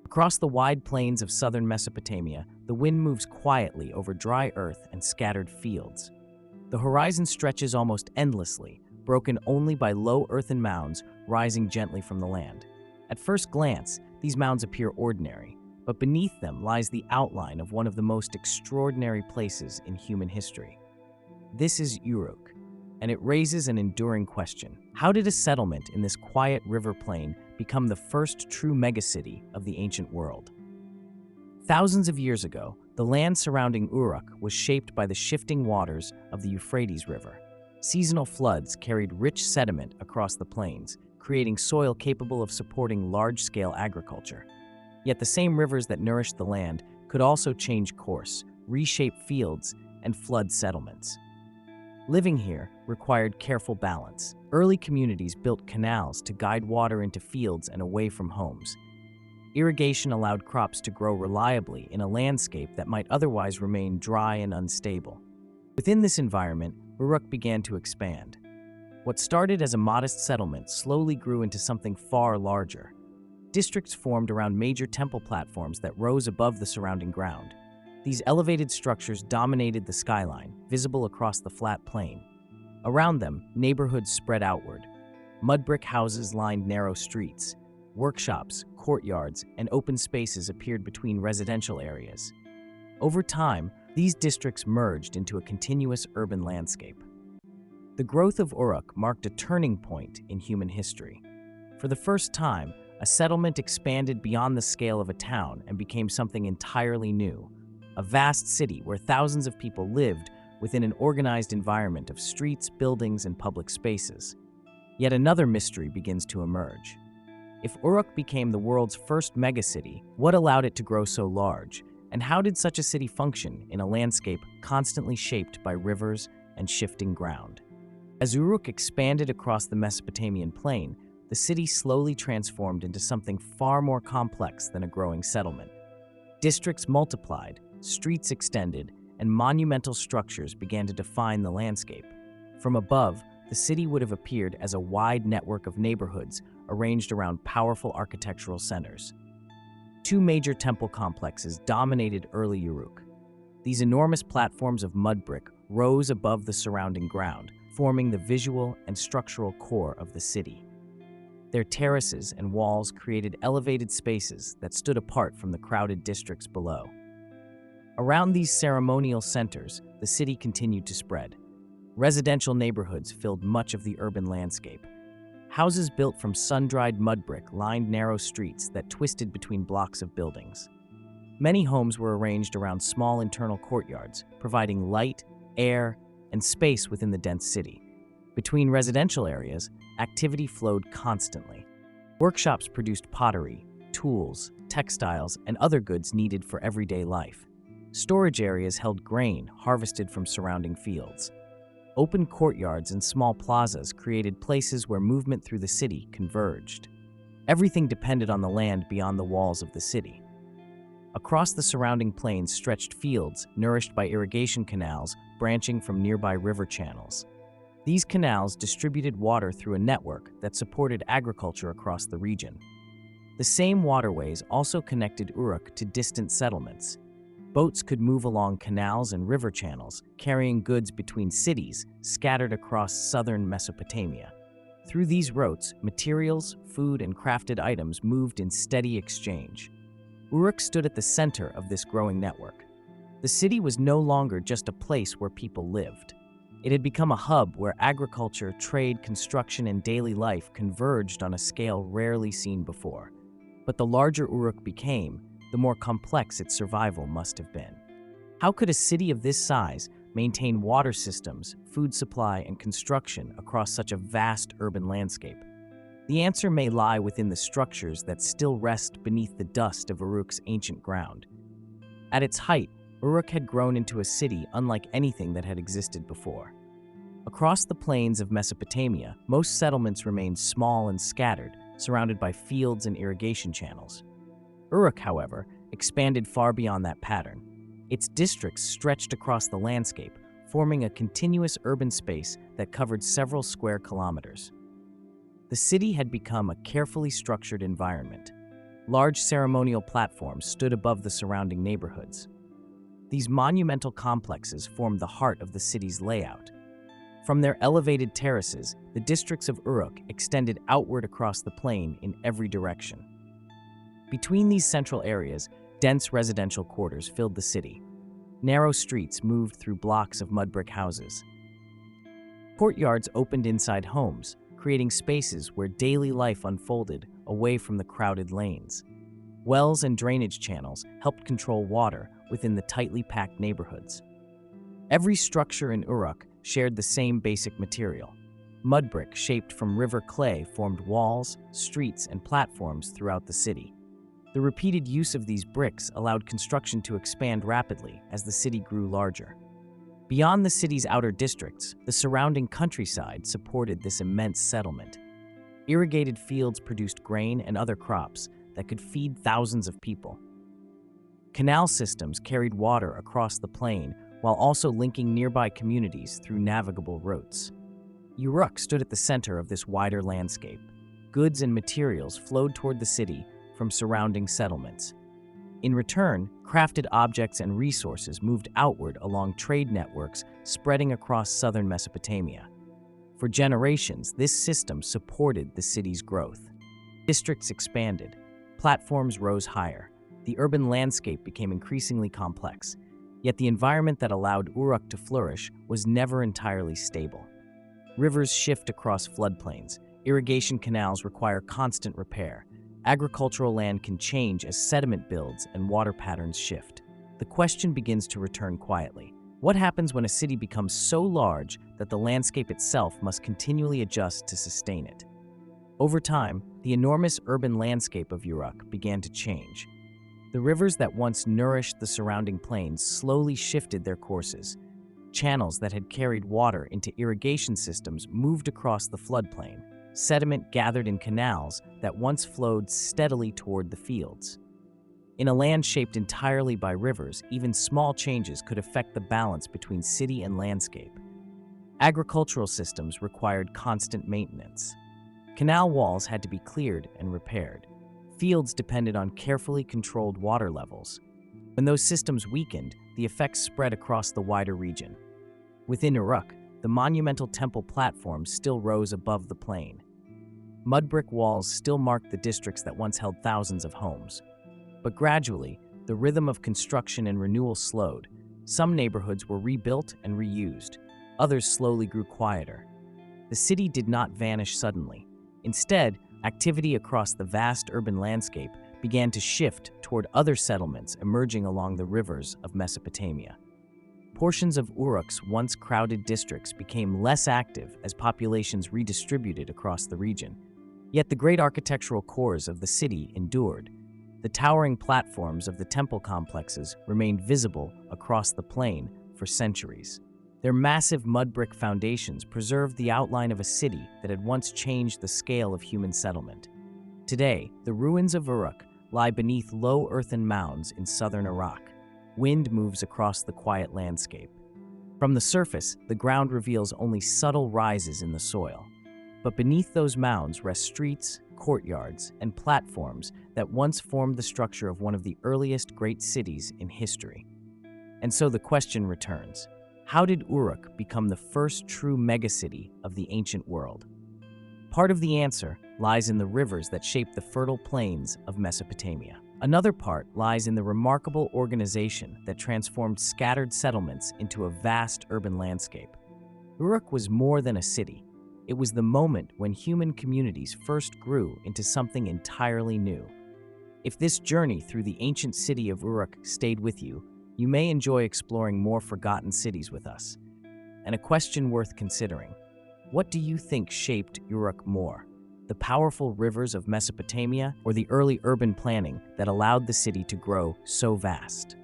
Across the wide plains of southern Mesopotamia, the wind moves quietly over dry earth and scattered fields. The horizon stretches almost endlessly, broken only by low earthen mounds rising gently from the land. At first glance, these mounds appear ordinary, but beneath them lies the outline of one of the most extraordinary places in human history. This is Uruk, and it raises an enduring question. How did a settlement in this quiet river plain become the first true megacity of the ancient world? Thousands of years ago, the land surrounding Uruk was shaped by the shifting waters of the Euphrates River. Seasonal floods carried rich sediment across the plains, creating soil capable of supporting large-scale agriculture. Yet the same rivers that nourished the land could also change course, reshape fields, and flood settlements. Living here required careful balance. Early communities built canals to guide water into fields and away from homes. Irrigation allowed crops to grow reliably in a landscape that might otherwise remain dry and unstable. Within this environment, Uruk began to expand. What started as a modest settlement slowly grew into something far larger. Districts formed around major temple platforms that rose above the surrounding ground. These elevated structures dominated the skyline, visible across the flat plain. Around them, neighborhoods spread outward. Mud brick houses lined narrow streets. Workshops, courtyards, and open spaces appeared between residential areas. Over time, these districts merged into a continuous urban landscape. The growth of Uruk marked a turning point in human history. For the first time, a settlement expanded beyond the scale of a town and became something entirely new. A vast city where thousands of people lived within an organized environment of streets, buildings, and public spaces. Yet another mystery begins to emerge. If Uruk became the world's first megacity, what allowed it to grow so large? And how did such a city function in a landscape constantly shaped by rivers and shifting ground? As Uruk expanded across the Mesopotamian plain, the city slowly transformed into something far more complex than a growing settlement. Districts multiplied, streets extended, and monumental structures began to define the landscape. From above, the city would have appeared as a wide network of neighborhoods arranged around powerful architectural centers. Two major temple complexes dominated early Uruk. These enormous platforms of mud brick rose above the surrounding ground, forming the visual and structural core of the city. Their terraces and walls created elevated spaces that stood apart from the crowded districts below. Around these ceremonial centers, the city continued to spread. Residential neighborhoods filled much of the urban landscape. Houses built from sun-dried mud brick lined narrow streets that twisted between blocks of buildings. Many homes were arranged around small internal courtyards, providing light, air, and space within the dense city. Between residential areas, activity flowed constantly. Workshops produced pottery, tools, textiles, and other goods needed for everyday life. Storage areas held grain harvested from surrounding fields. Open courtyards and small plazas created places where movement through the city converged. Everything depended on the land beyond the walls of the city. Across the surrounding plains stretched fields nourished by irrigation canals branching from nearby river channels. These canals distributed water through a network that supported agriculture across the region. The same waterways also connected Uruk to distant settlements. Boats could move along canals and river channels, carrying goods between cities scattered across southern Mesopotamia. Through these routes, materials, food, and crafted items moved in steady exchange. Uruk stood at the center of this growing network. The city was no longer just a place where people lived. It had become a hub where agriculture, trade, construction, and daily life converged on a scale rarely seen before. But the larger Uruk became, the more complex its survival must have been. How could a city of this size maintain water systems, food supply, and construction across such a vast urban landscape? The answer may lie within the structures that still rest beneath the dust of Uruk's ancient ground. At its height, Uruk had grown into a city unlike anything that had existed before. Across the plains of Mesopotamia, most settlements remained small and scattered, surrounded by fields and irrigation channels. Uruk, however, expanded far beyond that pattern. Its districts stretched across the landscape, forming a continuous urban space that covered several square kilometers. The city had become a carefully structured environment. Large ceremonial platforms stood above the surrounding neighborhoods. These monumental complexes formed the heart of the city's layout. From their elevated terraces, the districts of Uruk extended outward across the plain in every direction. Between these central areas, dense residential quarters filled the city. Narrow streets moved through blocks of mud brick houses. Courtyards opened inside homes, creating spaces where daily life unfolded away from the crowded lanes. Wells and drainage channels helped control water within the tightly packed neighborhoods. Every structure in Uruk shared the same basic material. Mud brick shaped from river clay formed walls, streets, and platforms throughout the city. The repeated use of these bricks allowed construction to expand rapidly as the city grew larger. Beyond the city's outer districts, the surrounding countryside supported this immense settlement. Irrigated fields produced grain and other crops that could feed thousands of people. Canal systems carried water across the plain while also linking nearby communities through navigable routes. Uruk stood at the center of this wider landscape. Goods and materials flowed toward the city from surrounding settlements. In return, crafted objects and resources moved outward along trade networks spreading across southern Mesopotamia. For generations, this system supported the city's growth. Districts expanded, platforms rose higher, the urban landscape became increasingly complex, yet the environment that allowed Uruk to flourish was never entirely stable. Rivers shift across floodplains, irrigation canals require constant repair, agricultural land can change as sediment builds and water patterns shift. The question begins to return quietly. What happens when a city becomes so large that the landscape itself must continually adjust to sustain it? Over time, the enormous urban landscape of Uruk began to change. The rivers that once nourished the surrounding plains slowly shifted their courses. Channels that had carried water into irrigation systems moved across the floodplain. Sediment gathered in canals that once flowed steadily toward the fields. In a land shaped entirely by rivers, even small changes could affect the balance between city and landscape. Agricultural systems required constant maintenance. Canal walls had to be cleared and repaired. Fields depended on carefully controlled water levels. When those systems weakened, the effects spread across the wider region. Within Uruk, the monumental temple platforms still rose above the plain. Mud brick walls still marked the districts that once held thousands of homes. But gradually, the rhythm of construction and renewal slowed. Some neighborhoods were rebuilt and reused. Others slowly grew quieter. The city did not vanish suddenly. Instead, activity across the vast urban landscape began to shift toward other settlements emerging along the rivers of Mesopotamia. Portions of Uruk's once crowded districts became less active as populations redistributed across the region. Yet the great architectural cores of the city endured. The towering platforms of the temple complexes remained visible across the plain for centuries. Their massive mud brick foundations preserved the outline of a city that had once changed the scale of human settlement. Today, the ruins of Uruk lie beneath low earthen mounds in southern Iraq. Wind moves across the quiet landscape. From the surface, the ground reveals only subtle rises in the soil. But beneath those mounds rest streets, courtyards, and platforms that once formed the structure of one of the earliest great cities in history. And so the question returns. How did Uruk become the first true megacity of the ancient world? Part of the answer lies in the rivers that shaped the fertile plains of Mesopotamia. Another part lies in the remarkable organization that transformed scattered settlements into a vast urban landscape. Uruk was more than a city. It was the moment when human communities first grew into something entirely new. If this journey through the ancient city of Uruk stayed with you, you may enjoy exploring more forgotten cities with us. And a question worth considering: what do you think shaped Uruk more? The powerful rivers of Mesopotamia or the early urban planning that allowed the city to grow so vast?